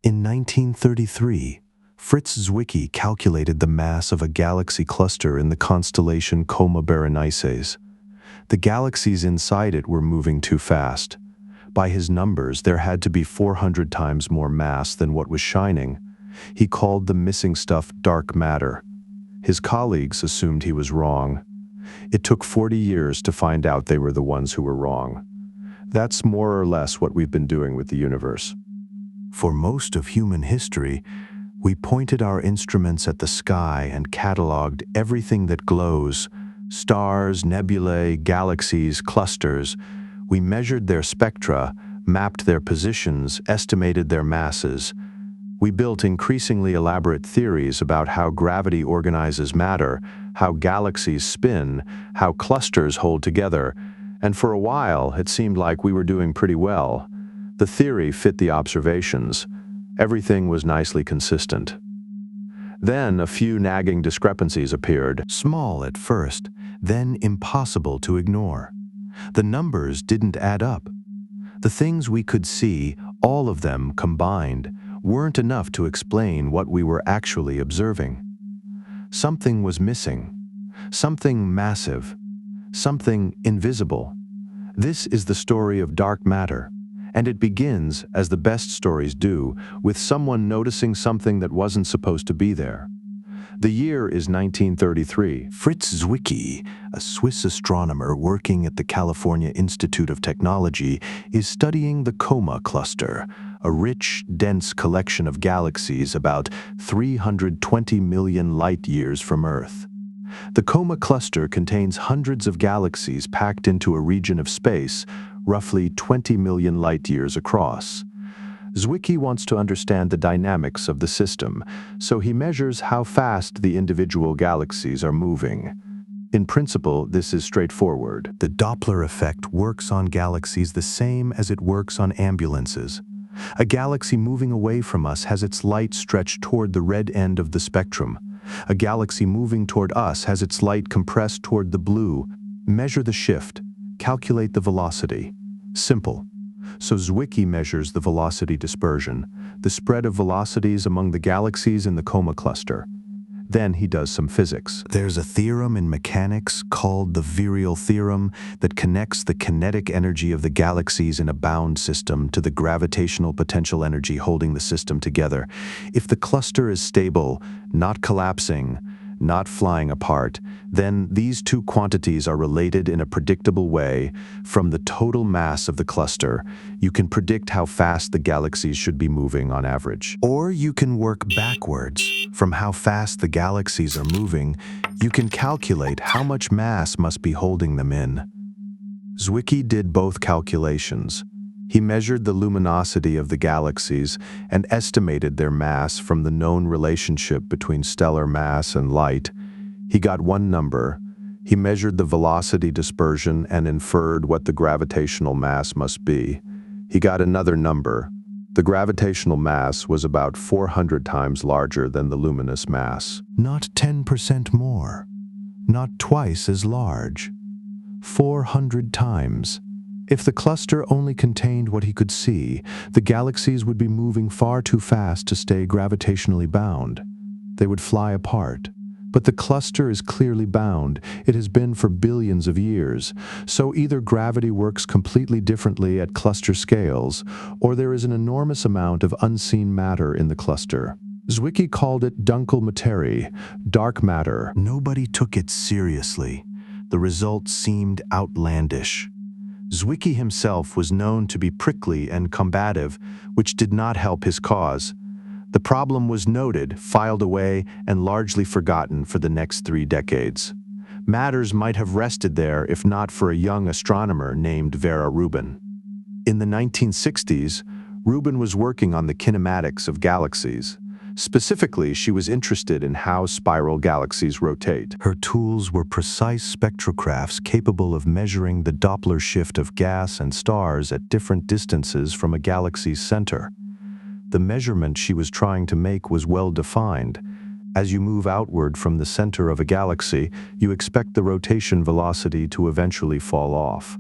In 1933, Fritz Zwicky calculated the mass of a galaxy cluster in the constellation Coma Berenices. The galaxies inside it were moving too fast. By his numbers, there had to be 400 times more mass than what was shining. He called the missing stuff dark matter. His colleagues assumed he was wrong. It took 40 years to find out they were the ones who were wrong. That's more or less what we've been doing with the universe. For most of human history, we pointed our instruments at the sky and cataloged everything that glows: stars, nebulae, galaxies, clusters. We measured their spectra, mapped their positions, estimated their masses. We built increasingly elaborate theories about how gravity organizes matter, how galaxies spin, how clusters hold together, and for a while it seemed like we were doing pretty well. The theory fit the observations. Everything was nicely consistent. Then a few nagging discrepancies appeared, small at first, then impossible to ignore. The numbers didn't add up. The things we could see, all of them combined, weren't enough to explain what we were actually observing. Something was missing. Something massive. Something invisible. This is the story of dark matter, and it begins, as the best stories do, with someone noticing something that wasn't supposed to be there. The year is 1933. Fritz Zwicky, a Swiss astronomer working at the California Institute of Technology, is studying the Coma cluster, a rich, dense collection of galaxies about 320 million light-years from Earth. The Coma cluster contains hundreds of galaxies packed into a region of space, roughly 20 million light-years across. Zwicky wants to understand the dynamics of the system, so he measures how fast the individual galaxies are moving. In principle, this is straightforward. The Doppler effect works on galaxies the same as it works on ambulances. A galaxy moving away from us has its light stretched toward the red end of the spectrum. A galaxy moving toward us has its light compressed toward the blue. Measure the shift. Calculate the velocity. Simple. So Zwicky measures the velocity dispersion, the spread of velocities among the galaxies in the Coma cluster. Then he does some physics. There's a theorem in mechanics called the virial theorem that connects the kinetic energy of the galaxies in a bound system to the gravitational potential energy holding the system together. If the cluster is stable, not collapsing, not flying apart, then these two quantities are related in a predictable way. From the total mass of the cluster, you can predict how fast the galaxies should be moving on average. Or you can work backwards. From how fast the galaxies are moving, you can calculate how much mass must be holding them in. Zwicky did both calculations. He measured the luminosity of the galaxies and estimated their mass from the known relationship between stellar mass and light. He got one number. He measured the velocity dispersion and inferred what the gravitational mass must be. He got another number. The gravitational mass was about 400 times larger than the luminous mass. Not 10% more. Not twice as large. 400 times. If the cluster only contained what he could see, the galaxies would be moving far too fast to stay gravitationally bound. They would fly apart. But the cluster is clearly bound. It has been for billions of years. So either gravity works completely differently at cluster scales, or there is an enormous amount of unseen matter in the cluster. Zwicky called it Dunkelmaterie, dark matter. Nobody took it seriously. The results seemed outlandish. Zwicky himself was known to be prickly and combative, which did not help his cause. The problem was noted, filed away, and largely forgotten for the next 3 decades. Matters might have rested there if not for a young astronomer named Vera Rubin. In the 1960s, Rubin was working on the kinematics of galaxies. Specifically, she was interested in how spiral galaxies rotate. Her tools were precise spectrographs capable of measuring the Doppler shift of gas and stars at different distances from a galaxy's center. The measurement she was trying to make was well defined. As you move outward from the center of a galaxy, you expect the rotation velocity to eventually fall off.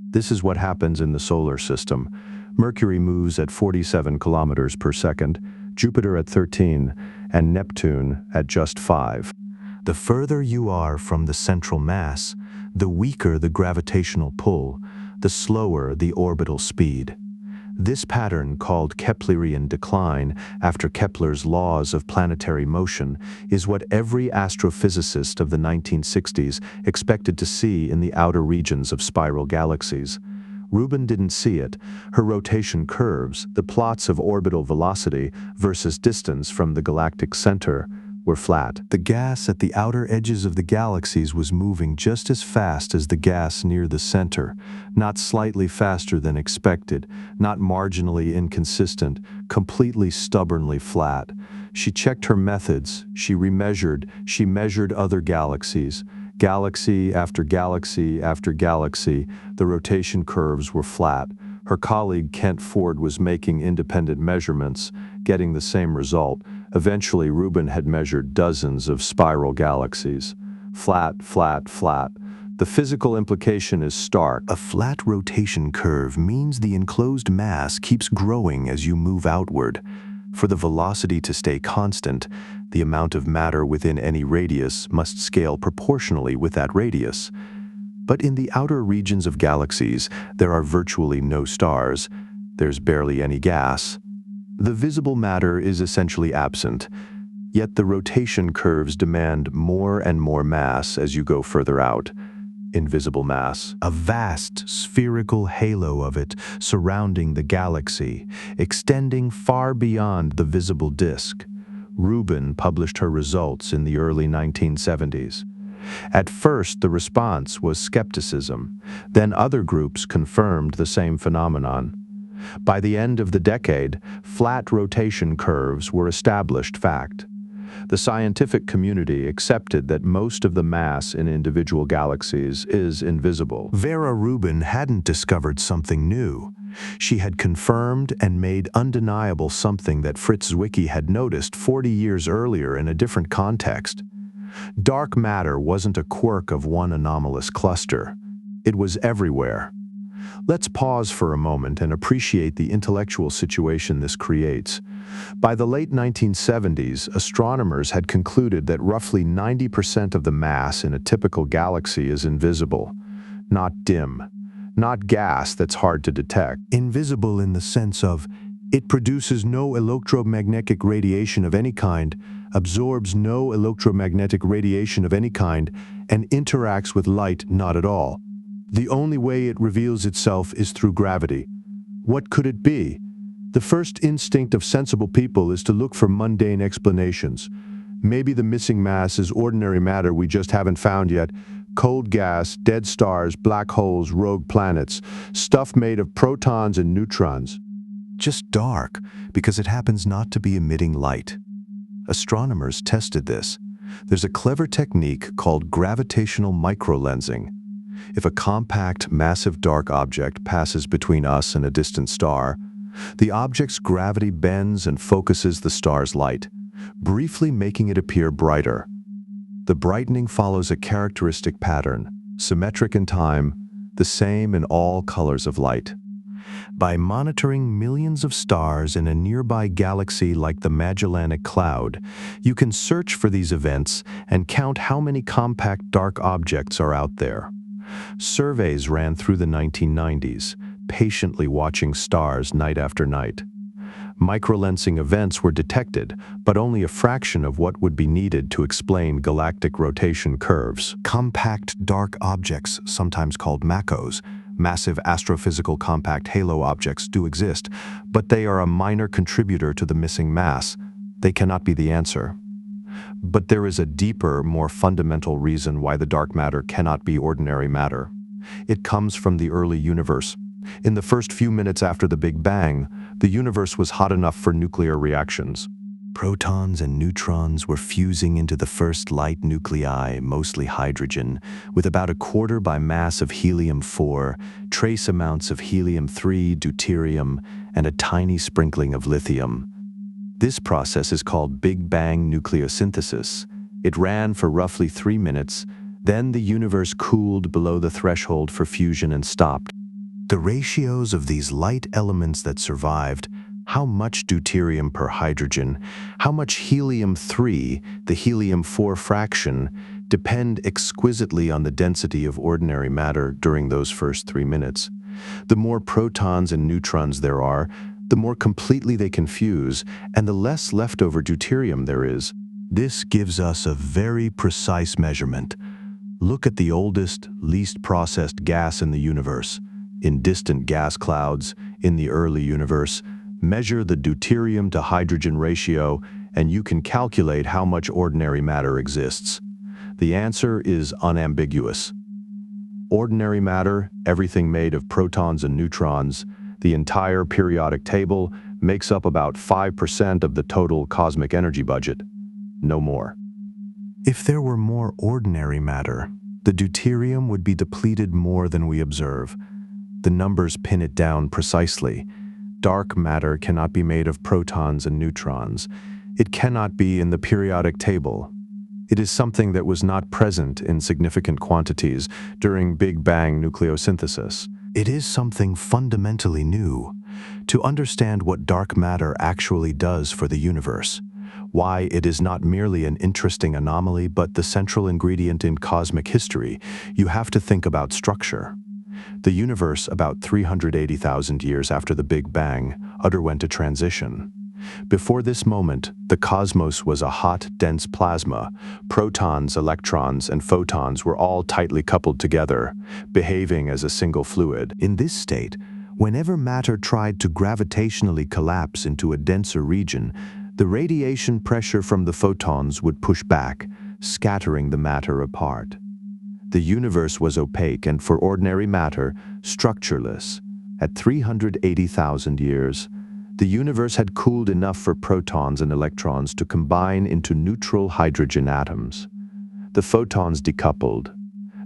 This is what happens in the solar system. Mercury moves at 47 kilometers per second, Jupiter at 13, and Neptune at just 5. The further you are from the central mass, the weaker the gravitational pull, the slower the orbital speed. This pattern, called Keplerian decline after Kepler's laws of planetary motion, is what every astrophysicist of the 1960s expected to see in the outer regions of spiral galaxies. Rubin didn't see it. Her rotation curves, the plots of orbital velocity versus distance from the galactic center, were flat. The gas at the outer edges of the galaxies was moving just as fast as the gas near the center, not slightly faster than expected, not marginally inconsistent, completely stubbornly flat. She checked her methods, she remeasured, she measured other galaxies. Galaxy after galaxy after galaxy, the rotation curves were flat. Her colleague Kent Ford was making independent measurements, getting the same result. Eventually, Rubin had measured dozens of spiral galaxies. Flat, flat, flat. The physical implication is stark. A flat rotation curve means the enclosed mass keeps growing as you move outward. For the velocity to stay constant, the amount of matter within any radius must scale proportionally with that radius. But in the outer regions of galaxies, there are virtually no stars. There's barely any gas. The visible matter is essentially absent, yet the rotation curves demand more and more mass as you go further out. Invisible mass, a vast spherical halo of it surrounding the galaxy, extending far beyond the visible disk. Rubin published her results in the early 1970s. At first, the response was skepticism. Then other groups confirmed the same phenomenon. By the end of the decade, flat rotation curves were established fact. The scientific community accepted that most of the mass in individual galaxies is invisible. Vera Rubin hadn't discovered something new. She had confirmed and made undeniable something that Fritz Zwicky had noticed 40 years earlier in a different context. Dark matter wasn't a quirk of one anomalous cluster. It was everywhere. Let's pause for a moment and appreciate the intellectual situation this creates. By the late 1970s, astronomers had concluded that roughly 90% of the mass in a typical galaxy is invisible, not dim, not gas that's hard to detect. Invisible in the sense of it produces no electromagnetic radiation of any kind, absorbs no electromagnetic radiation of any kind, and interacts with light not at all. The only way it reveals itself is through gravity. What could it be? The first instinct of sensible people is to look for mundane explanations. Maybe the missing mass is ordinary matter we just haven't found yet. Cold gas, dead stars, black holes, rogue planets, stuff made of protons and neutrons. Just dark, because it happens not to be emitting light. Astronomers tested this. There's a clever technique called gravitational microlensing. If a compact, massive dark object passes between us and a distant star, the object's gravity bends and focuses the star's light, briefly making it appear brighter. The brightening follows a characteristic pattern, symmetric in time, the same in all colors of light. By monitoring millions of stars in a nearby galaxy like the Magellanic Cloud, you can search for these events and count how many compact dark objects are out there. Surveys ran through the 1990s, patiently watching stars night after night. Microlensing events were detected, but only a fraction of what would be needed to explain galactic rotation curves. Compact dark objects, sometimes called MACOs, massive astrophysical compact halo objects, do exist, but they are a minor contributor to the missing mass. They cannot be the answer. But there is a deeper, more fundamental reason why the dark matter cannot be ordinary matter. It comes from the early universe. In the first few minutes after the Big Bang, the universe was hot enough for nuclear reactions. Protons and neutrons were fusing into the first light nuclei, mostly hydrogen, with about a quarter by mass of helium-4, trace amounts of helium-3, deuterium, and a tiny sprinkling of lithium. This process is called Big Bang nucleosynthesis. It ran for roughly 3 minutes, then the universe cooled below the threshold for fusion and stopped. The ratios of these light elements that survived, how much deuterium per hydrogen, how much helium-3, the helium-4 fraction, depend exquisitely on the density of ordinary matter during those first 3 minutes. The more protons and neutrons there are, the more completely they can fuse, and the less leftover deuterium there is. This gives us a very precise measurement. Look at the oldest, least processed gas in the universe. In distant gas clouds, in the early universe, measure the deuterium to hydrogen ratio, and you can calculate how much ordinary matter exists. The answer is unambiguous. Ordinary matter, everything made of protons and neutrons, the entire periodic table, makes up about 5% of the total cosmic energy budget. No more. If there were more ordinary matter, the deuterium would be depleted more than we observe. The numbers pin it down precisely. Dark matter cannot be made of protons and neutrons. It cannot be in the periodic table. It is something that was not present in significant quantities during Big Bang nucleosynthesis. It is something fundamentally new. To understand what dark matter actually does for the universe, why it is not merely an interesting anomaly but the central ingredient in cosmic history, you have to think about structure. The universe, about 380,000 years after the Big Bang, underwent a transition. Before this moment, the cosmos was a hot, dense plasma. Protons, electrons, and photons were all tightly coupled together, behaving as a single fluid. In this state, whenever matter tried to gravitationally collapse into a denser region, the radiation pressure from the photons would push back, scattering the matter apart. The universe was opaque and, for ordinary matter, structureless. At 380,000 years, the universe had cooled enough for protons and electrons to combine into neutral hydrogen atoms. The photons decoupled.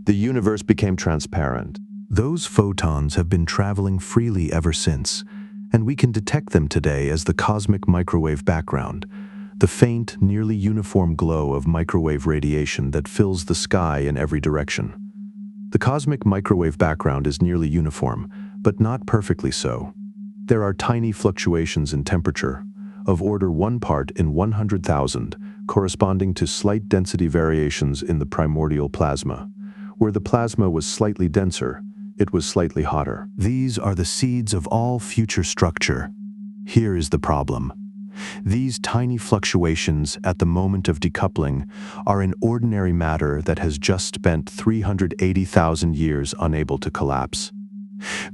The universe became transparent. Those photons have been traveling freely ever since, and we can detect them today as the cosmic microwave background, the faint, nearly uniform glow of microwave radiation that fills the sky in every direction. The cosmic microwave background is nearly uniform, but not perfectly so. There are tiny fluctuations in temperature, of order 1 part in 100,000, corresponding to slight density variations in the primordial plasma. Where the plasma was slightly denser, it was slightly hotter. These are the seeds of all future structure. Here is the problem. These tiny fluctuations at the moment of decoupling are in ordinary matter that has just spent 380,000 years unable to collapse.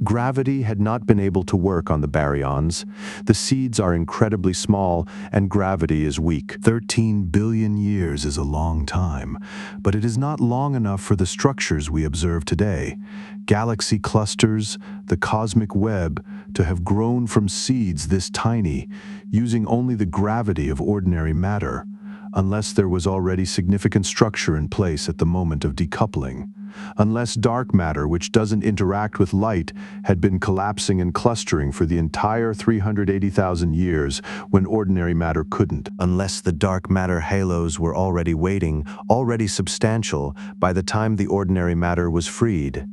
Gravity had not been able to work on the baryons. The seeds are incredibly small, and gravity is weak. 13 billion years is a long time, but it is not long enough for the structures we observe today. Galaxy clusters, the cosmic web, to have grown from seeds this tiny, using only the gravity of ordinary matter, unless there was already significant structure in place at the moment of decoupling. Unless dark matter, which doesn't interact with light, had been collapsing and clustering for the entire 380,000 years when ordinary matter couldn't. Unless the dark matter halos were already waiting, already substantial, by the time the ordinary matter was freed.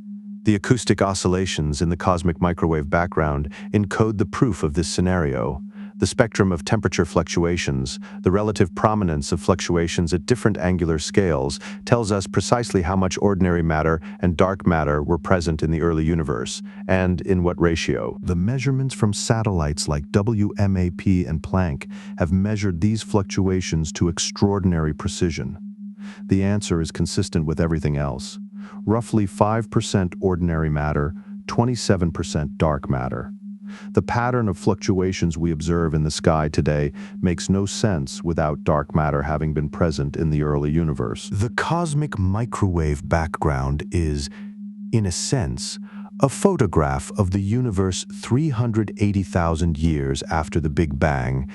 The acoustic oscillations in the cosmic microwave background encode the proof of this scenario. The spectrum of temperature fluctuations, the relative prominence of fluctuations at different angular scales, tells us precisely how much ordinary matter and dark matter were present in the early universe, and in what ratio. The measurements from satellites like WMAP and Planck have measured these fluctuations to extraordinary precision. The answer is consistent with everything else. Roughly 5% ordinary matter, 27% dark matter. The pattern of fluctuations we observe in the sky today makes no sense without dark matter having been present in the early universe. The cosmic microwave background is, in a sense, a photograph of the universe 380,000 years after the Big Bang,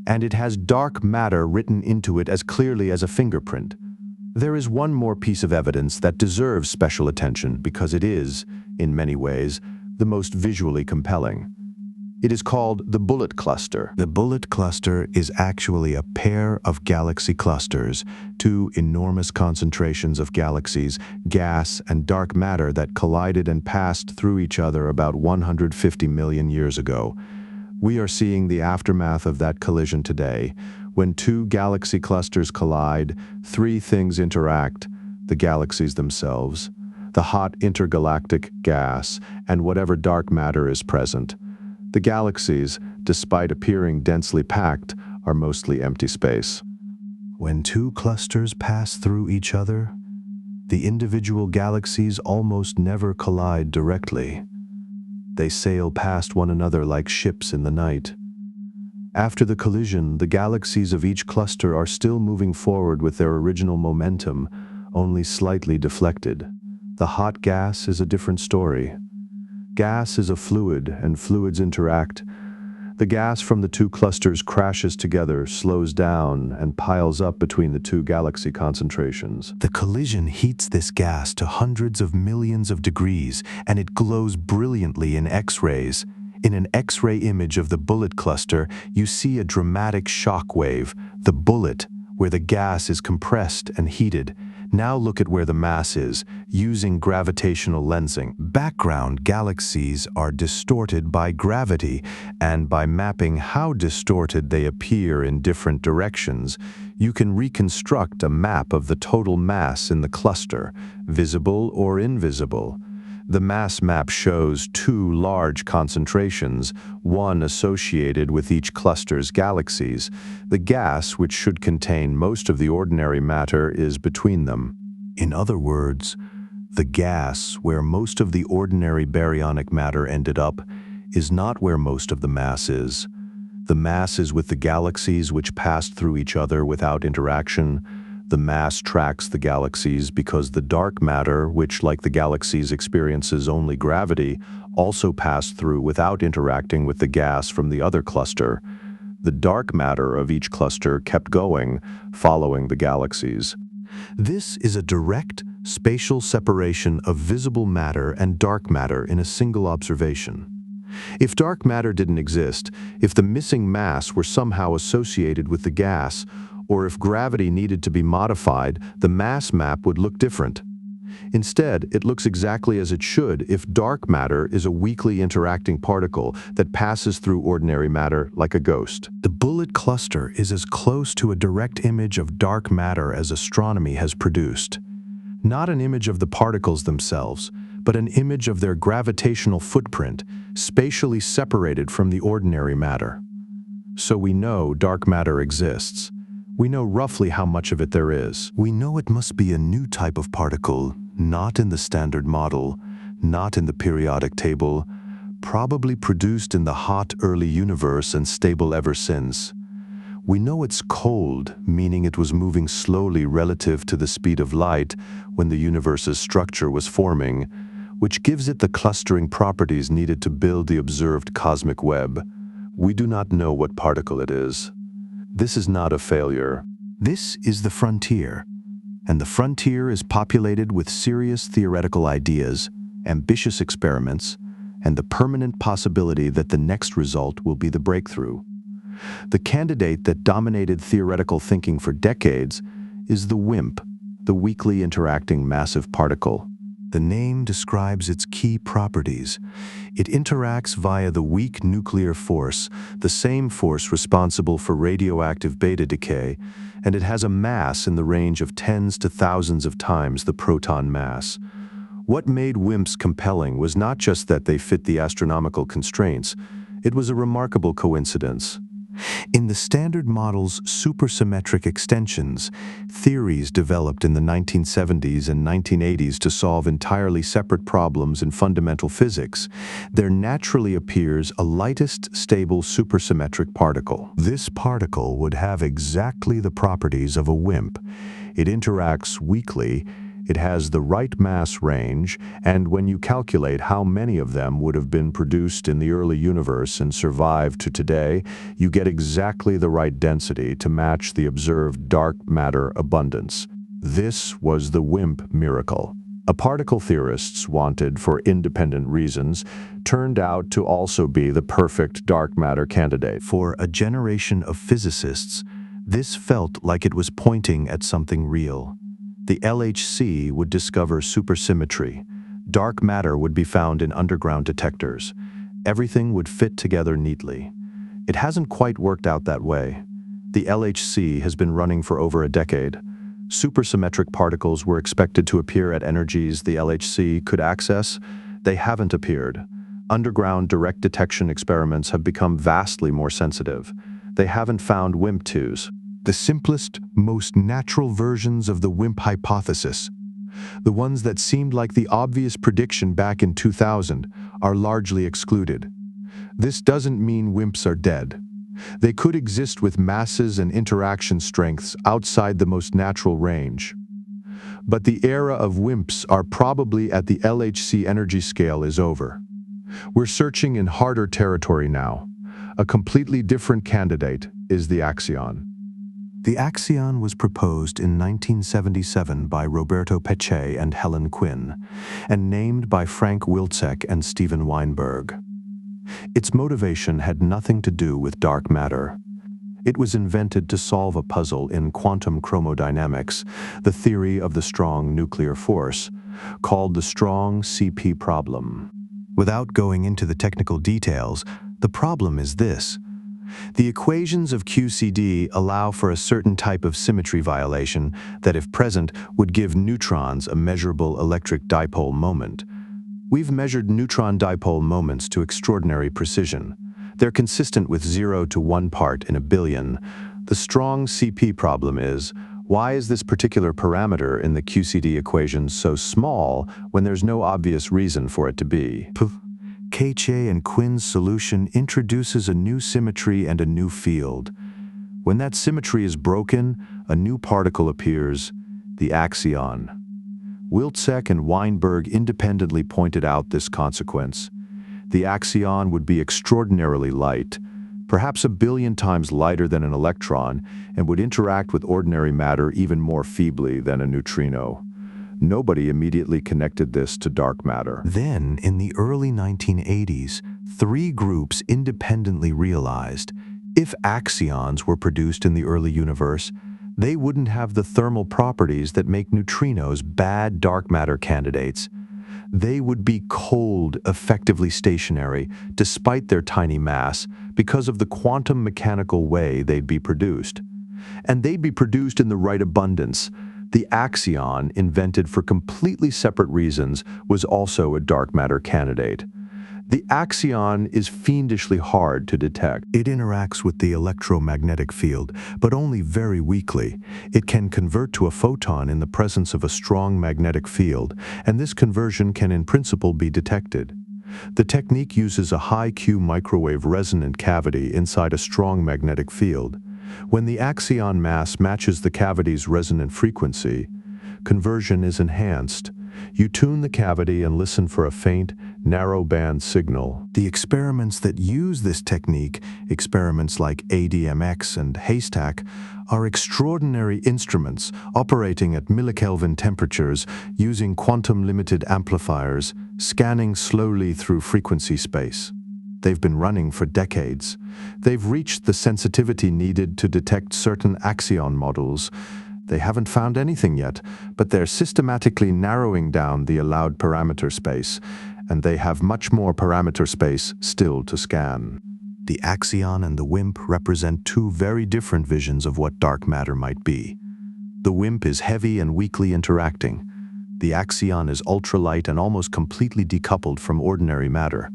and it has dark matter written into it as clearly as a fingerprint. There is one more piece of evidence that deserves special attention because it is, in many ways, the most visually compelling. It is called the bullet cluster. The bullet cluster is actually a pair of galaxy clusters, two enormous concentrations of galaxies, gas and dark matter that collided and passed through each other about 150 million years ago. We are seeing the aftermath of that collision today. When two galaxy clusters collide, three things interact: the galaxies themselves, the hot intergalactic gas, and whatever dark matter is present. The galaxies, despite appearing densely packed, are mostly empty space. When two clusters pass through each other, the individual galaxies almost never collide directly. They sail past one another like ships in the night. After the collision, the galaxies of each cluster are still moving forward with their original momentum, only slightly deflected. The hot gas is a different story. Gas is a fluid, and fluids interact. The gas from the two clusters crashes together, slows down, and piles up between the two galaxy concentrations. The collision heats this gas to hundreds of millions of degrees, and it glows brilliantly in X-rays. In an X-ray image of the bullet cluster, you see a dramatic shock wave, the bullet, where the gas is compressed and heated. Now look at where the mass is, using gravitational lensing. Background galaxies are distorted by gravity, and by mapping how distorted they appear in different directions, you can reconstruct a map of the total mass in the cluster, visible or invisible. The mass map shows two large concentrations, one associated with each cluster's galaxies. The gas, which should contain most of the ordinary matter, is between them. In other words, the gas, where most of the ordinary baryonic matter ended up, is not where most of the mass is. The mass is with the galaxies which passed through each other without interaction. The mass tracks the galaxies because the dark matter, which like the galaxies experiences only gravity, also passed through without interacting with the gas from the other cluster. The dark matter of each cluster kept going, following the galaxies. This is a direct, spatial separation of visible matter and dark matter in a single observation. If dark matter didn't exist, if the missing mass were somehow associated with the gas, or if gravity needed to be modified, the mass map would look different. Instead, it looks exactly as it should if dark matter is a weakly interacting particle that passes through ordinary matter like a ghost. The bullet cluster is as close to a direct image of dark matter as astronomy has produced. Not an image of the particles themselves, but an image of their gravitational footprint, spatially separated from the ordinary matter. So we know dark matter exists. We know roughly how much of it there is. We know it must be a new type of particle, not in the standard model, not in the periodic table, probably produced in the hot early universe and stable ever since. We know it's cold, meaning it was moving slowly relative to the speed of light when the universe's structure was forming, which gives it the clustering properties needed to build the observed cosmic web. We do not know what particle it is. This is not a failure. This is the frontier. And the frontier is populated with serious theoretical ideas, ambitious experiments, and the permanent possibility that the next result will be the breakthrough. The candidate that dominated theoretical thinking for decades is the WIMP, the weakly interacting massive particle. The name describes its key properties. It interacts via the weak nuclear force, the same force responsible for radioactive beta decay, and it has a mass in the range of tens to thousands of times the proton mass. What made WIMPs compelling was not just that they fit the astronomical constraints, it was a remarkable coincidence. In the Standard Model's supersymmetric extensions, theories developed in the 1970s and 1980s to solve entirely separate problems in fundamental physics, there naturally appears a lightest stable supersymmetric particle. This particle would have exactly the properties of a WIMP. It interacts weakly, it has the right mass range, and when you calculate how many of them would have been produced in the early universe and survived to today, you get exactly the right density to match the observed dark matter abundance. This was the WIMP miracle. A particle theorists wanted for independent reasons turned out to also be the perfect dark matter candidate. For a generation of physicists, this felt like it was pointing at something real. The LHC would discover supersymmetry. Dark matter would be found in underground detectors. Everything would fit together neatly. It hasn't quite worked out that way. The LHC has been running for over a decade. Supersymmetric particles were expected to appear at energies the LHC could access. They haven't appeared. Underground direct detection experiments have become vastly more sensitive. They haven't found WIMP2s, the simplest, most natural versions of the WIMP hypothesis. The ones that seemed like the obvious prediction back in 2000 are largely excluded. This doesn't mean WIMPs are dead. They could exist with masses and interaction strengths outside the most natural range. But the era of WIMPs are probably at the LHC energy scale is over. We're searching in harder territory now. A completely different candidate is the axion. The axion was proposed in 1977 by Roberto Peccei and Helen Quinn, and named by Frank Wilczek and Steven Weinberg. Its motivation had nothing to do with dark matter. It was invented to solve a puzzle in quantum chromodynamics, the theory of the strong nuclear force, called the strong CP problem. Without going into the technical details, the problem is this. The equations of QCD allow for a certain type of symmetry violation that, if present, would give neutrons a measurable electric dipole moment. We've measured neutron dipole moments to extraordinary precision. They're consistent with 0 to 1 part in a billion. The strong CP problem is, why is this particular parameter in the QCD equations so small when there's no obvious reason for it to be? Peccei and Quinn's solution introduces a new symmetry and a new field. When that symmetry is broken, a new particle appears, the axion. Wilczek and Weinberg independently pointed out this consequence. The axion would be extraordinarily light, perhaps 1 billion times lighter than an electron, and would interact with ordinary matter even more feebly than a neutrino. Nobody immediately connected this to dark matter. Then, in the early 1980s, 3 groups independently realized if axions were produced in the early universe, they wouldn't have the thermal properties that make neutrinos bad dark matter candidates. They would be cold, effectively stationary, despite their tiny mass, because of the quantum mechanical way they'd be produced. And they'd be produced in the right abundance. The axion, invented for completely separate reasons, was also a dark matter candidate. The axion is fiendishly hard to detect. It interacts with the electromagnetic field, but only very weakly. It can convert to a photon in the presence of a strong magnetic field, and this conversion can in principle be detected. The technique uses a high-Q microwave resonant cavity inside a strong magnetic field. When the axion mass matches the cavity's resonant frequency, conversion is enhanced. You tune the cavity and listen for a faint, narrow-band signal. The experiments that use this technique, experiments like ADMX and Haystack, are extraordinary instruments operating at millikelvin temperatures using quantum-limited amplifiers, scanning slowly through frequency space. They've been running for decades. They've reached the sensitivity needed to detect certain axion models. They haven't found anything yet, but they're systematically narrowing down the allowed parameter space, and they have much more parameter space still to scan. The axion and the WIMP represent 2 very different visions of what dark matter might be. The WIMP is heavy and weakly interacting. The axion is ultralight and almost completely decoupled from ordinary matter.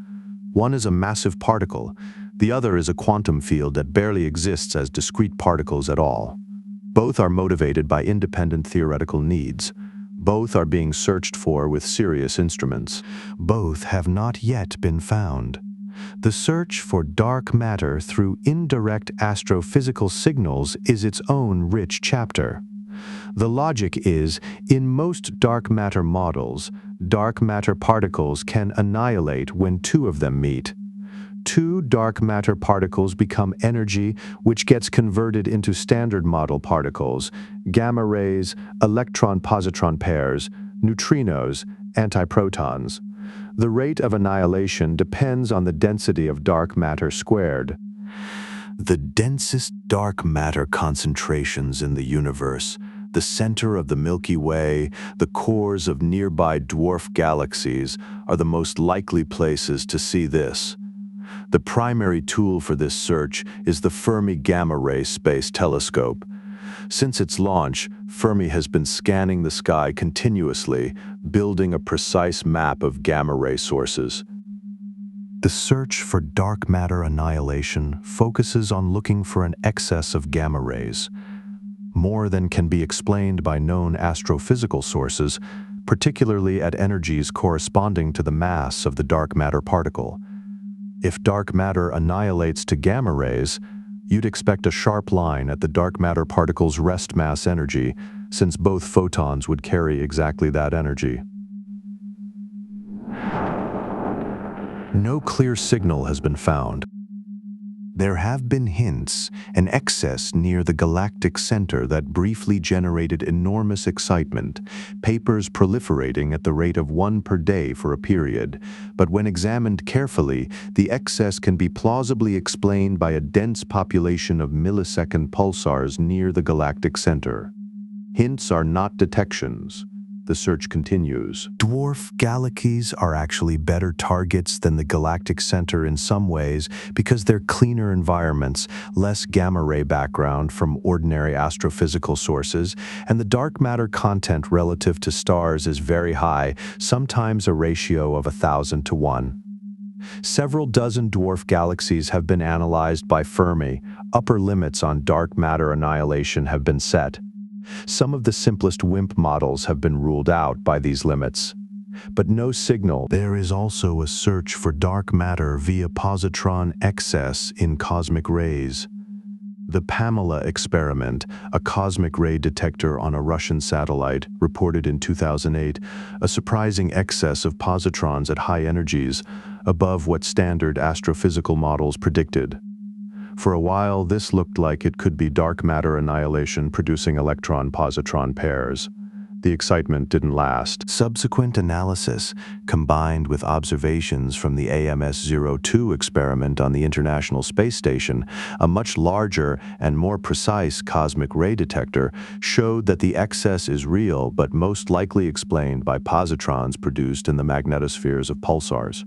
One is a massive particle. The other is a quantum field that barely exists as discrete particles at all. Both are motivated by independent theoretical needs. Both are being searched for with serious instruments. Both have not yet been found. The search for dark matter through indirect astrophysical signals is its own rich chapter. The logic is, in most dark matter models, dark matter particles can annihilate when 2 of them meet. 2 dark matter particles become energy, which gets converted into standard model particles, gamma rays, electron-positron pairs, neutrinos, antiprotons. The rate of annihilation depends on the density of dark matter squared. The densest dark matter concentrations in the universe, the center of the Milky Way, the cores of nearby dwarf galaxies, are the most likely places to see this. The primary tool for this search is the Fermi Gamma Ray Space Telescope. Since its launch, Fermi has been scanning the sky continuously, building a precise map of gamma ray sources. The search for dark matter annihilation focuses on looking for an excess of gamma rays, more than can be explained by known astrophysical sources, particularly at energies corresponding to the mass of the dark matter particle. If dark matter annihilates to gamma rays, you'd expect a sharp line at the dark matter particle's rest mass energy, since both photons would carry exactly that energy. No clear signal has been found. There have been hints, an excess near the galactic center that briefly generated enormous excitement, papers proliferating at the rate of one per day for a period, but when examined carefully, the excess can be plausibly explained by a dense population of millisecond pulsars near the galactic center. Hints are not detections. The search continues. Dwarf galaxies are actually better targets than the galactic center in some ways because they're cleaner environments, less gamma ray background from ordinary astrophysical sources, and the dark matter content relative to stars is very high, sometimes a ratio of 1,000 to 1. Several dozen dwarf galaxies have been analyzed by Fermi. Upper limits on dark matter annihilation have been set. Some of the simplest WIMP models have been ruled out by these limits. But no signal. There is also a search for dark matter via positron excess in cosmic rays. The Pamela experiment, a cosmic ray detector on a Russian satellite, reported in 2008 a surprising excess of positrons at high energies, above what standard astrophysical models predicted. For a while, this looked like it could be dark matter annihilation producing electron-positron pairs. The excitement didn't last. Subsequent analysis, combined with observations from the AMS-02 experiment on the International Space Station, a much larger and more precise cosmic ray detector, showed that the excess is real but most likely explained by positrons produced in the magnetospheres of pulsars.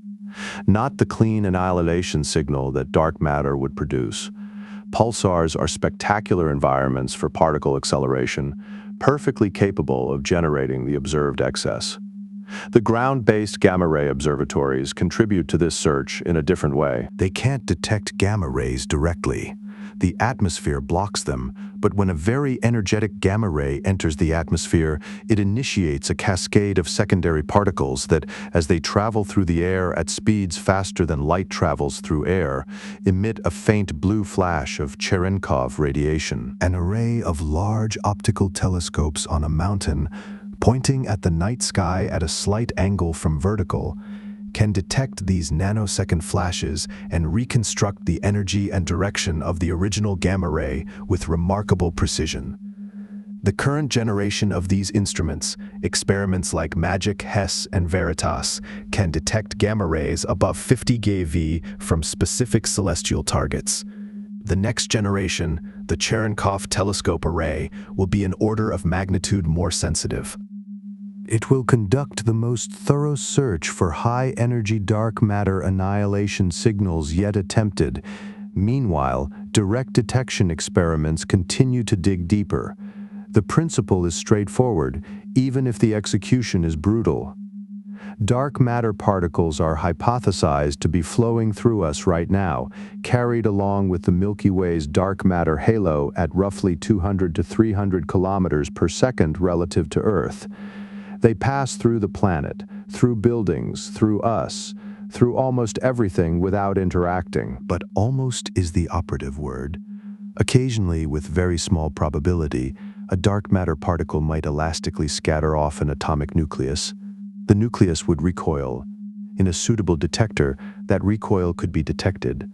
Not the clean annihilation signal that dark matter would produce. Pulsars are spectacular environments for particle acceleration, perfectly capable of generating the observed excess. The ground-based gamma-ray observatories contribute to this search in a different way. They can't detect gamma rays directly. The atmosphere blocks them, but when a very energetic gamma ray enters the atmosphere, it initiates a cascade of secondary particles that, as they travel through the air at speeds faster than light travels through air, emit a faint blue flash of Cherenkov radiation. An array of large optical telescopes on a mountain, pointing at the night sky at a slight angle from vertical, can detect these nanosecond flashes and reconstruct the energy and direction of the original gamma ray with remarkable precision. The current generation of these instruments, experiments like MAGIC, HESS, and VERITAS, can detect gamma rays above 50 GeV from specific celestial targets. The next generation, the Cherenkov telescope array, will be an order of magnitude more sensitive. It will conduct the most thorough search for high-energy dark matter annihilation signals yet attempted. Meanwhile, direct detection experiments continue to dig deeper. The principle is straightforward, even if the execution is brutal. Dark matter particles are hypothesized to be flowing through us right now, carried along with the Milky Way's dark matter halo at roughly 200 to 300 kilometers per second relative to Earth. They pass through the planet, through buildings, through us, through almost everything without interacting. But almost is the operative word. Occasionally, with very small probability, a dark matter particle might elastically scatter off an atomic nucleus. The nucleus would recoil. In a suitable detector, that recoil could be detected.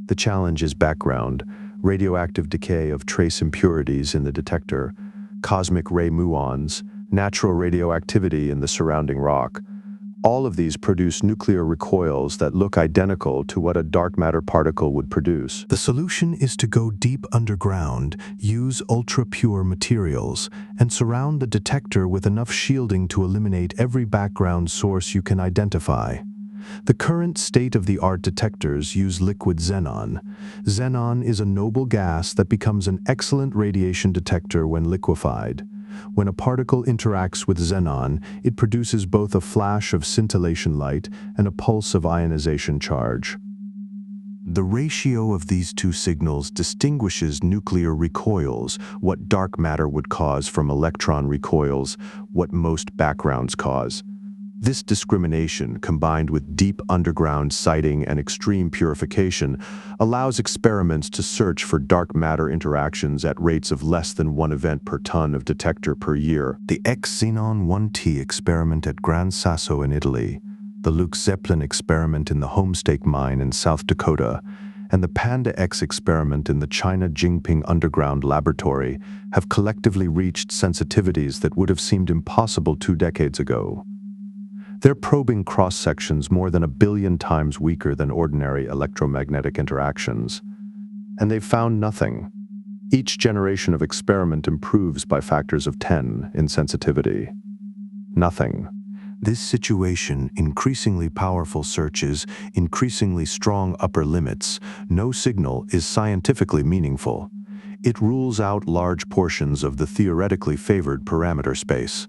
The challenge is background, radioactive decay of trace impurities in the detector, cosmic ray muons, natural radioactivity in the surrounding rock. All of these produce nuclear recoils that look identical to what a dark matter particle would produce. The solution is to go deep underground, use ultra-pure materials, and surround the detector with enough shielding to eliminate every background source you can identify. The current state-of-the-art detectors use liquid xenon. Xenon is a noble gas that becomes an excellent radiation detector when liquefied. When a particle interacts with xenon, it produces both a flash of scintillation light and a pulse of ionization charge. The ratio of these two signals distinguishes nuclear recoils, what dark matter would cause, from electron recoils, what most backgrounds cause. This discrimination, combined with deep underground sighting and extreme purification, allows experiments to search for dark matter interactions at rates of less than 1 event per ton of detector per year. The X-Xenon 1T experiment at Gran Sasso in Italy, the Luke Zeppelin experiment in the Homestake mine in South Dakota, and the Panda X experiment in the China Jingping Underground Laboratory have collectively reached sensitivities that would have seemed impossible 2 decades ago. They're probing cross-sections more than 1 billion times weaker than ordinary electromagnetic interactions. And they've found nothing. Each generation of experiment improves by factors of 10 in sensitivity. Nothing. This situation, increasingly powerful searches, increasingly strong upper limits, no signal is scientifically meaningful. It rules out large portions of the theoretically favored parameter space.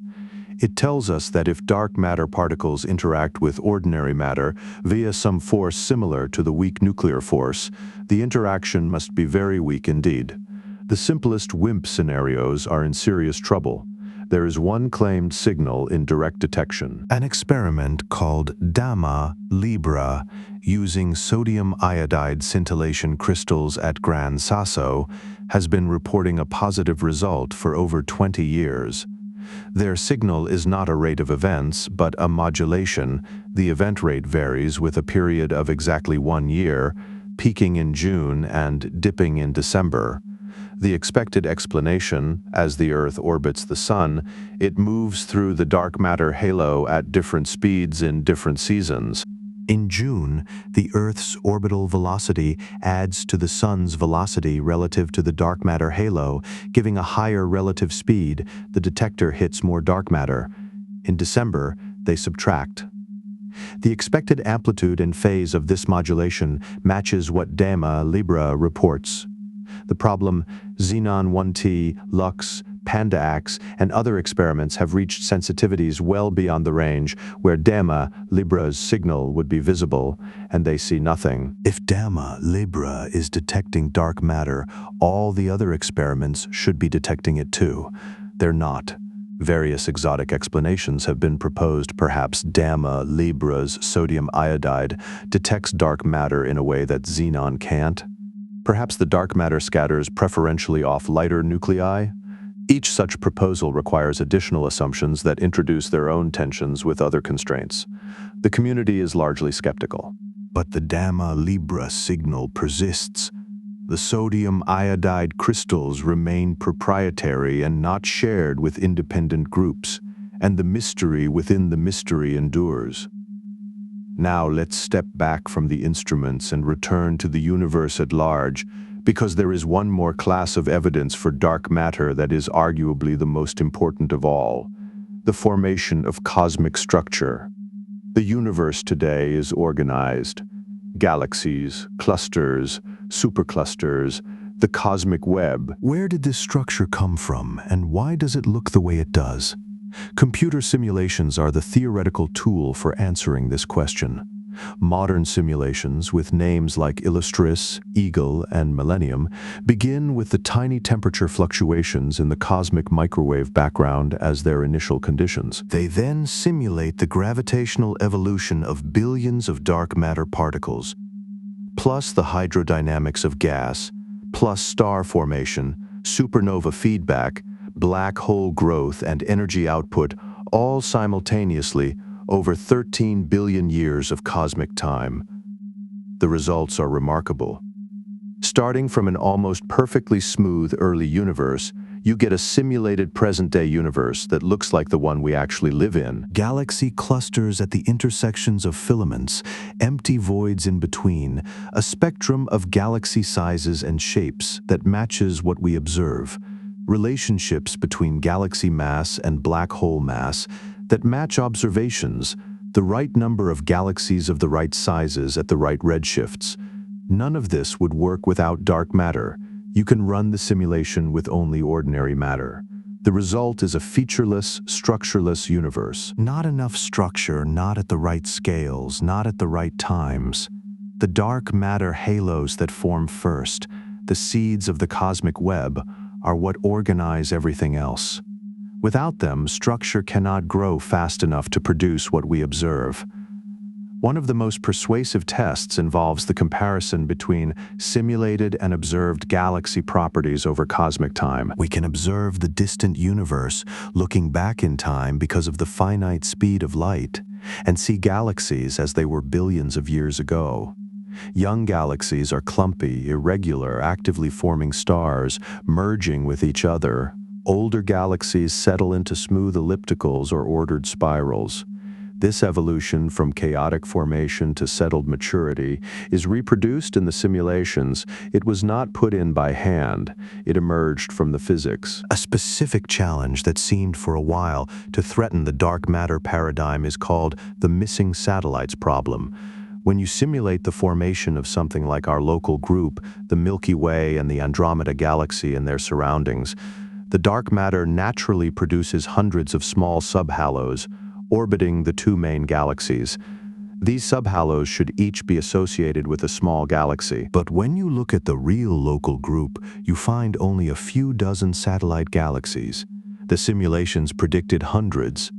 It tells us that if dark matter particles interact with ordinary matter via some force similar to the weak nuclear force, the interaction must be very weak indeed. The simplest WIMP scenarios are in serious trouble. There is one claimed signal in direct detection. An experiment called Dama Libra, using sodium iodide scintillation crystals at Gran Sasso, has been reporting a positive result for over 20 years. Their signal is not a rate of events, but a modulation. The event rate varies with a period of exactly 1 year, peaking in June and dipping in December. The expected explanation, as the Earth orbits the Sun, it moves through the dark matter halo at different speeds in different seasons. In June, the Earth's orbital velocity adds to the Sun's velocity relative to the dark matter halo, giving a higher relative speed. The detector hits more dark matter. In December, they subtract. The expected amplitude and phase of this modulation matches what Dama Libra reports. The problem, Xenon 1T, Lux, Panda X, and other experiments have reached sensitivities well beyond the range where Dama Libra's signal would be visible, and they see nothing. If Dama Libra is detecting dark matter, all the other experiments should be detecting it too. They're not. Various exotic explanations have been proposed. Perhaps Dama Libra's sodium iodide detects dark matter in a way that xenon can't. Perhaps the dark matter scatters preferentially off lighter nuclei. Each such proposal requires additional assumptions that introduce their own tensions with other constraints. The community is largely skeptical. But the Dama Libra signal persists. The sodium iodide crystals remain proprietary and not shared with independent groups, and the mystery within the mystery endures. Now let's step back from the instruments and return to the universe at large, because there is one more class of evidence for dark matter that is arguably the most important of all: the formation of cosmic structure. The universe today is organized. Galaxies, clusters, superclusters, the cosmic web. Where did this structure come from, and why does it look the way it does? Computer simulations are the theoretical tool for answering this question. Modern simulations, with names like Illustris, Eagle, and Millennium, begin with the tiny temperature fluctuations in the cosmic microwave background as their initial conditions. They then simulate the gravitational evolution of billions of dark matter particles, plus the hydrodynamics of gas, plus star formation, supernova feedback, black hole growth, and energy output, all simultaneously over 13 billion years of cosmic time. The results are remarkable. Starting from an almost perfectly smooth early universe, You get a simulated present-day universe that looks like the one we actually live in. Galaxy clusters at the intersections of filaments, empty voids in between, a spectrum of galaxy sizes and shapes that matches what we observe. Relationships between galaxy mass and black hole mass that match observations, the right number of galaxies of the right sizes at the right redshifts. None of this would work without dark matter. You can run the simulation with only ordinary matter. The result is a featureless, structureless universe. Not enough structure, not at the right scales, not at the right times. The dark matter halos that form first, the seeds of the cosmic web, are what organize everything else. Without them, structure cannot grow fast enough to produce what we observe. One of the most persuasive tests involves the comparison between simulated and observed galaxy properties over cosmic time. We can observe the distant universe, looking back in time because of the finite speed of light, and see galaxies as they were billions of years ago. Young galaxies are clumpy, irregular, actively forming stars, merging with each other. Older galaxies settle into smooth ellipticals or ordered spirals. This evolution from chaotic formation to settled maturity is reproduced in the simulations. It was not put in by hand. It emerged from the physics. A specific challenge that seemed for a while to threaten the dark matter paradigm is called the missing satellites problem. When you simulate the formation of something like our local group, the Milky Way and the Andromeda Galaxy and their surroundings, the dark matter naturally produces hundreds of small subhalos, orbiting the two main galaxies. These subhalos should each be associated with a small galaxy. But when you look at the real local group, you find only a few dozen satellite galaxies. The simulations predicted hundreds.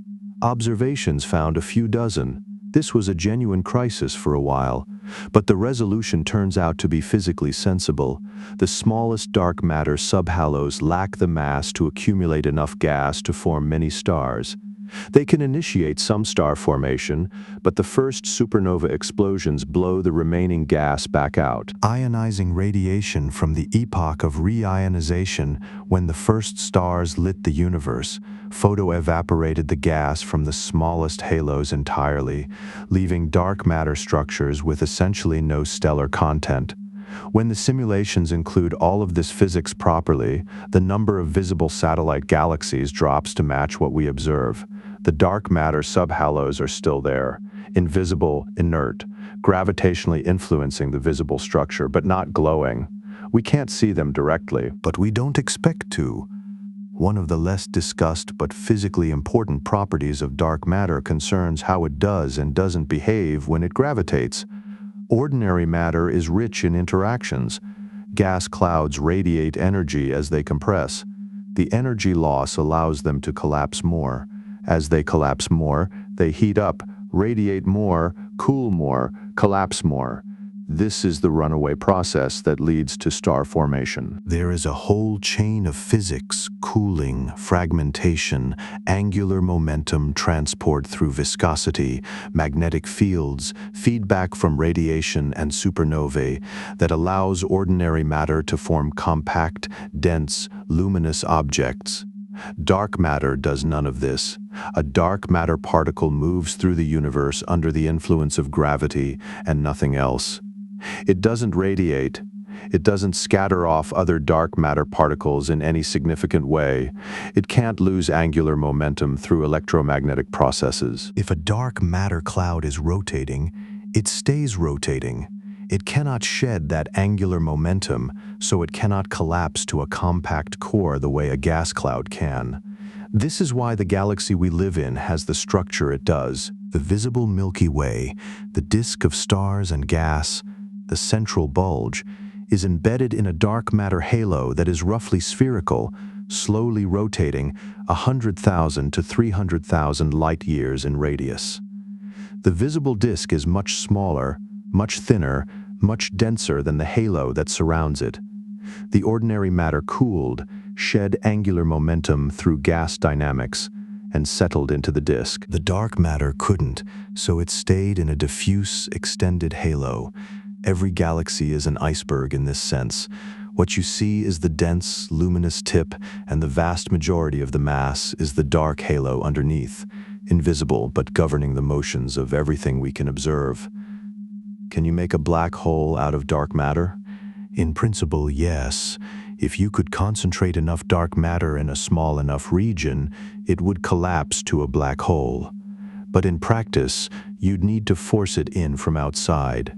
Observations found a few dozen. This was a genuine crisis for a while, but the resolution turns out to be physically sensible. The smallest dark matter subhalos lack the mass to accumulate enough gas to form many stars. They can initiate some star formation, but the first supernova explosions blow the remaining gas back out. Ionizing radiation from the epoch of reionization, when the first stars lit the universe, photo-evaporated the gas from the smallest halos entirely, leaving dark matter structures with essentially no stellar content. When the simulations include all of this physics properly, the number of visible satellite galaxies drops to match what we observe. The dark matter subhalos are still there, invisible, inert, gravitationally influencing the visible structure, but not glowing. We can't see them directly, but we don't expect to. One of the less discussed but physically important properties of dark matter concerns how it does and doesn't behave when it gravitates. Ordinary matter is rich in interactions. Gas clouds radiate energy as they compress. The energy loss allows them to collapse more. As they collapse more, they heat up, radiate more, cool more, collapse more. This is the runaway process that leads to star formation. There is a whole chain of physics, cooling, fragmentation, angular momentum transport through viscosity, magnetic fields, feedback from radiation and supernovae that allows ordinary matter to form compact, dense, luminous objects. Dark matter does none of this. A dark matter particle moves through the universe under the influence of gravity and nothing else. It doesn't radiate. It doesn't scatter off other dark matter particles in any significant way. It can't lose angular momentum through electromagnetic processes. If a dark matter cloud is rotating, it stays rotating. It cannot shed that angular momentum, so it cannot collapse to a compact core the way a gas cloud can. This is why the galaxy we live in has the structure it does. The visible Milky Way, the disk of stars and gas, the central bulge, is embedded in a dark matter halo that is roughly spherical, slowly rotating 100,000 to 300,000 light-years in radius. The visible disk is much smaller, much thinner, much denser than the halo that surrounds it. The ordinary matter cooled, shed angular momentum through gas dynamics, and settled into the disk. The dark matter couldn't, so it stayed in a diffuse, extended halo. Every galaxy is an iceberg in this sense. What you see is the dense, luminous tip, and the vast majority of the mass is the dark halo underneath, invisible but governing the motions of everything we can observe. Can you make a black hole out of dark matter? In principle, yes. If you could concentrate enough dark matter in a small enough region, it would collapse to a black hole. But in practice, you'd need to force it in from outside.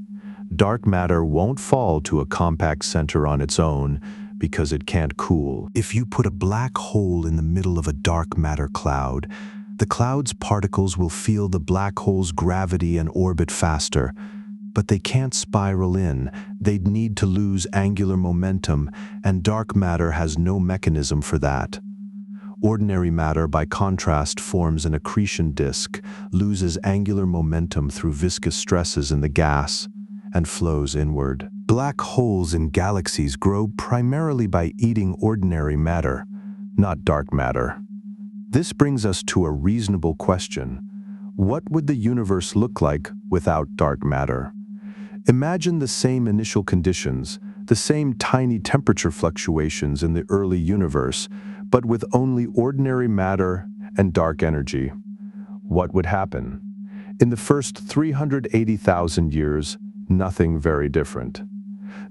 Dark matter won't fall to a compact center on its own because it can't cool. If you put a black hole in the middle of a dark matter cloud, the cloud's particles will feel the black hole's gravity and orbit faster. But they can't spiral in. They'd need to lose angular momentum, and dark matter has no mechanism for that. Ordinary matter, by contrast, forms an accretion disk, loses angular momentum through viscous stresses in the gas, and flows inward. Black holes in galaxies grow primarily by eating ordinary matter, not dark matter. This brings us to a reasonable question. What would the universe look like without dark matter? Imagine the same initial conditions, the same tiny temperature fluctuations in the early universe, but with only ordinary matter and dark energy. What would happen? In the first 380,000 years, nothing very different.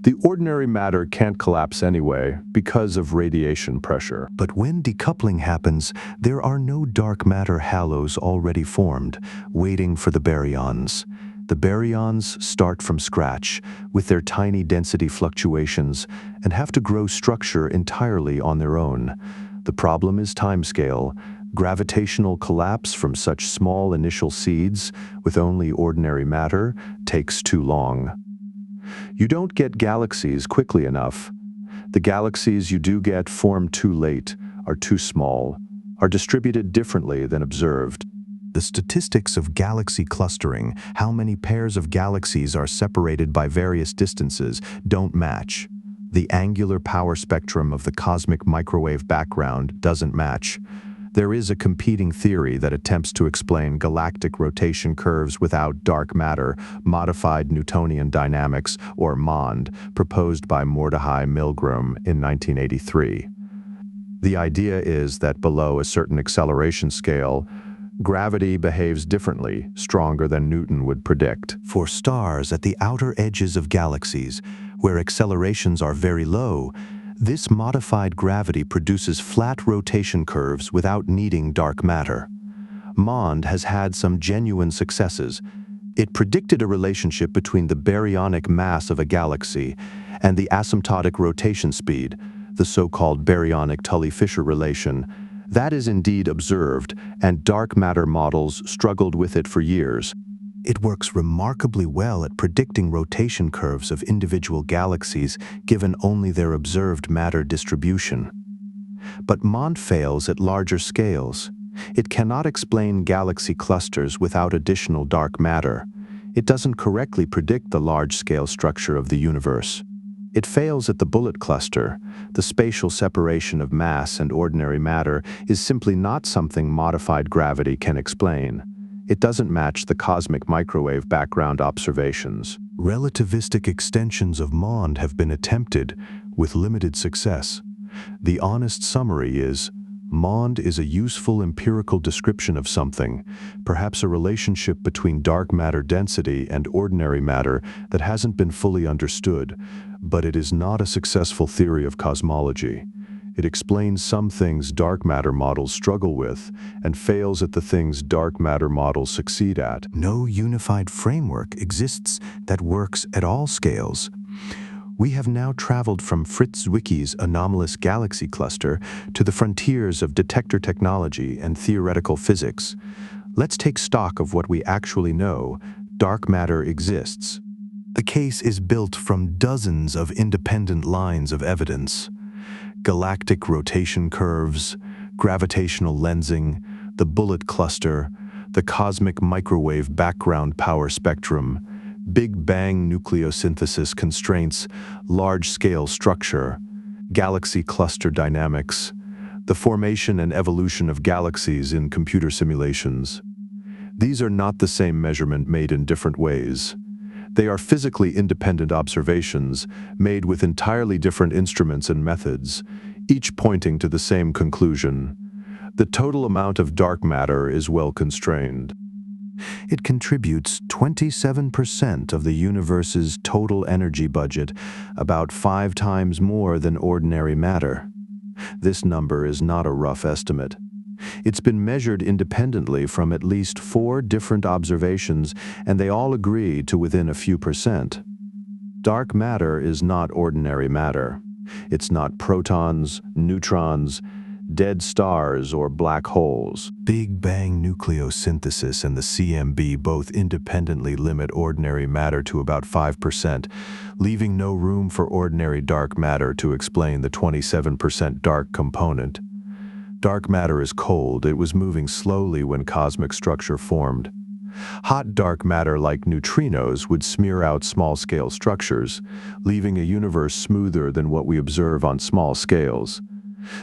The ordinary matter can't collapse anyway because of radiation pressure. But when decoupling happens, there are no dark matter halos already formed, waiting for the baryons. The baryons start from scratch, with their tiny density fluctuations, and have to grow structure entirely on their own. The problem is timescale. Gravitational collapse from such small initial seeds, with only ordinary matter, takes too long. You don't get galaxies quickly enough. The galaxies you do get form too late, are too small, are distributed differently than observed. The statistics of galaxy clustering, how many pairs of galaxies are separated by various distances, don't match. The angular power spectrum of the cosmic microwave background doesn't match. There is a competing theory that attempts to explain galactic rotation curves without dark matter, modified Newtonian dynamics, or MOND, proposed by Mordechai Milgrom in 1983. The idea is that below a certain acceleration scale, gravity behaves differently, stronger than Newton would predict. For stars at the outer edges of galaxies, where accelerations are very low, this modified gravity produces flat rotation curves without needing dark matter. MOND has had some genuine successes. It predicted a relationship between the baryonic mass of a galaxy and the asymptotic rotation speed, the so-called baryonic Tully-Fisher relation. That is indeed observed, and dark matter models struggled with it for years. It works remarkably well at predicting rotation curves of individual galaxies given only their observed matter distribution. But MOND fails at larger scales. It cannot explain galaxy clusters without additional dark matter. It doesn't correctly predict the large-scale structure of the universe. It fails at the bullet cluster. The spatial separation of mass and ordinary matter is simply not something modified gravity can explain. It doesn't match the cosmic microwave background observations. Relativistic extensions of MOND have been attempted, with limited success. The honest summary is, MOND is a useful empirical description of something, perhaps a relationship between dark matter density and ordinary matter that hasn't been fully understood, but it is not a successful theory of cosmology. It explains some things dark matter models struggle with and fails at the things dark matter models succeed at. No unified framework exists that works at all scales. We have now traveled from Fritz Zwicky's anomalous galaxy cluster to the frontiers of detector technology and theoretical physics. Let's take stock of what we actually know. Dark matter exists. The case is built from dozens of independent lines of evidence. Galactic rotation curves, gravitational lensing, the bullet cluster, the cosmic microwave background power spectrum, Big Bang nucleosynthesis constraints, large-scale structure, galaxy cluster dynamics, the formation and evolution of galaxies in computer simulations. These are not the same measurement made in different ways. They are physically independent observations made with entirely different instruments and methods, each pointing to the same conclusion. The total amount of dark matter is well constrained. It contributes 27% of the universe's total energy budget, about 5 times more than ordinary matter. This number is not a rough estimate. It's been measured independently from at least 4 different observations, and they all agree to within a few percent. Dark matter is not ordinary matter. It's not protons, neutrons, dead stars, or black holes. Big Bang nucleosynthesis and the CMB both independently limit ordinary matter to about 5%, leaving no room for ordinary dark matter to explain the 27% dark component. Dark matter is cold. It was moving slowly when cosmic structure formed. Hot dark matter like neutrinos would smear out small-scale structures, leaving a universe smoother than what we observe on small scales.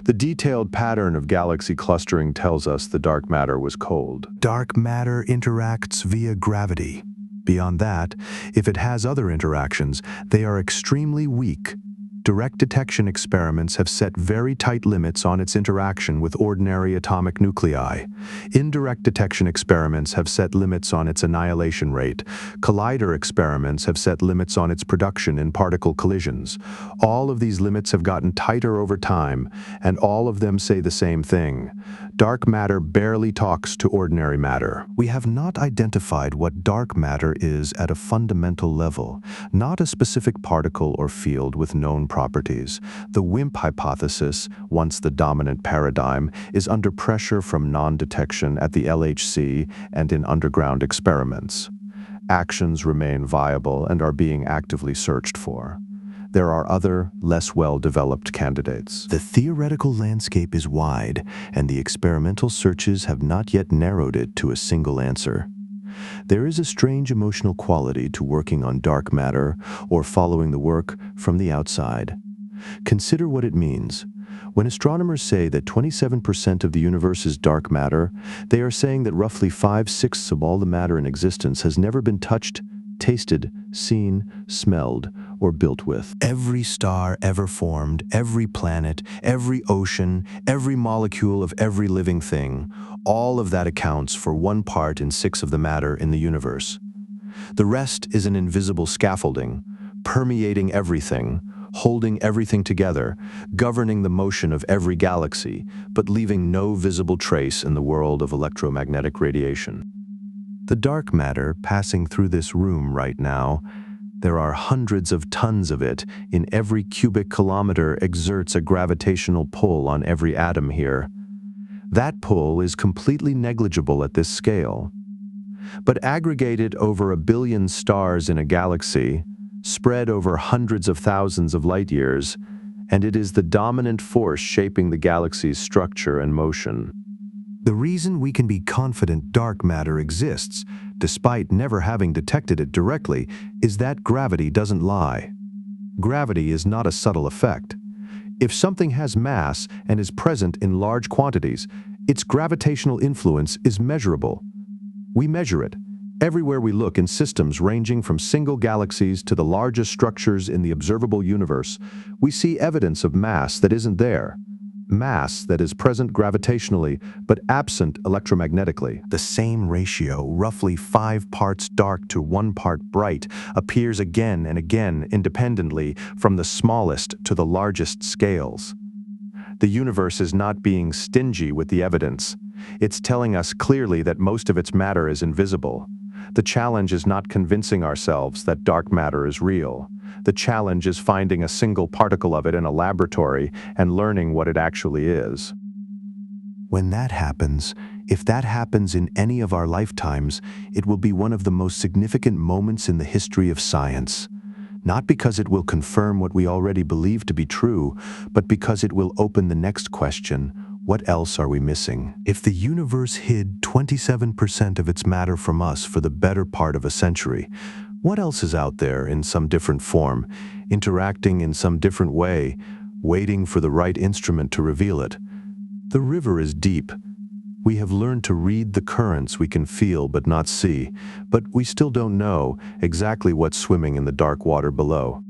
The detailed pattern of galaxy clustering tells us the dark matter was cold. Dark matter interacts via gravity. Beyond that, if it has other interactions, they are extremely weak. Direct detection experiments have set very tight limits on its interaction with ordinary atomic nuclei. Indirect detection experiments have set limits on its annihilation rate. Collider experiments have set limits on its production in particle collisions. All of these limits have gotten tighter over time, and all of them say the same thing. Dark matter barely talks to ordinary matter. We have not identified what dark matter is at a fundamental level, not a specific particle or field with known properties. The WIMP hypothesis, once the dominant paradigm, is under pressure from non-detection at the LHC and in underground experiments. Actions remain viable and are being actively searched for. There are other, less well-developed candidates. The theoretical landscape is wide, and the experimental searches have not yet narrowed it to a single answer. There is a strange emotional quality to working on dark matter or following the work from the outside. Consider what it means. When astronomers say that 27% of the universe is dark matter, they are saying that roughly 5/6 of all the matter in existence has never been touched, tasted, seen, smelled, or built with. Every star ever formed, every planet, every ocean, every molecule of every living thing, all of that accounts for 1 part in 6 of the matter in the universe. The rest is an invisible scaffolding, permeating everything, holding everything together, governing the motion of every galaxy, but leaving no visible trace in the world of electromagnetic radiation. The dark matter passing through this room right now, there are hundreds of tons of it in every cubic kilometer, exerts a gravitational pull on every atom here. That pull is completely negligible at this scale. But aggregated over 1 billion stars in a galaxy, spread over hundreds of thousands of light years, and it is the dominant force shaping the galaxy's structure and motion. The reason we can be confident dark matter exists, despite never having detected it directly, is that gravity doesn't lie. Gravity is not a subtle effect. If something has mass and is present in large quantities, its gravitational influence is measurable. We measure it everywhere we look in systems ranging from single galaxies to the largest structures in the observable universe. We see evidence of mass that isn't there. Mass that is present gravitationally, but absent electromagnetically. The same ratio, roughly 5 parts dark to 1 part bright, appears again and again independently from the smallest to the largest scales. The universe is not being stingy with the evidence. It's telling us clearly that most of its matter is invisible. The challenge is not convincing ourselves that dark matter is real. The challenge is finding a single particle of it in a laboratory and learning what it actually is. When that happens, if that happens in any of our lifetimes, it will be one of the most significant moments in the history of science. Not because it will confirm what we already believe to be true, but because it will open the next question: what else are we missing? If the universe hid 27% of its matter from us for the better part of a century, what else is out there in some different form, interacting in some different way, waiting for the right instrument to reveal it? The river is deep. We have learned to read the currents we can feel but not see, but we still don't know exactly what's swimming in the dark water below.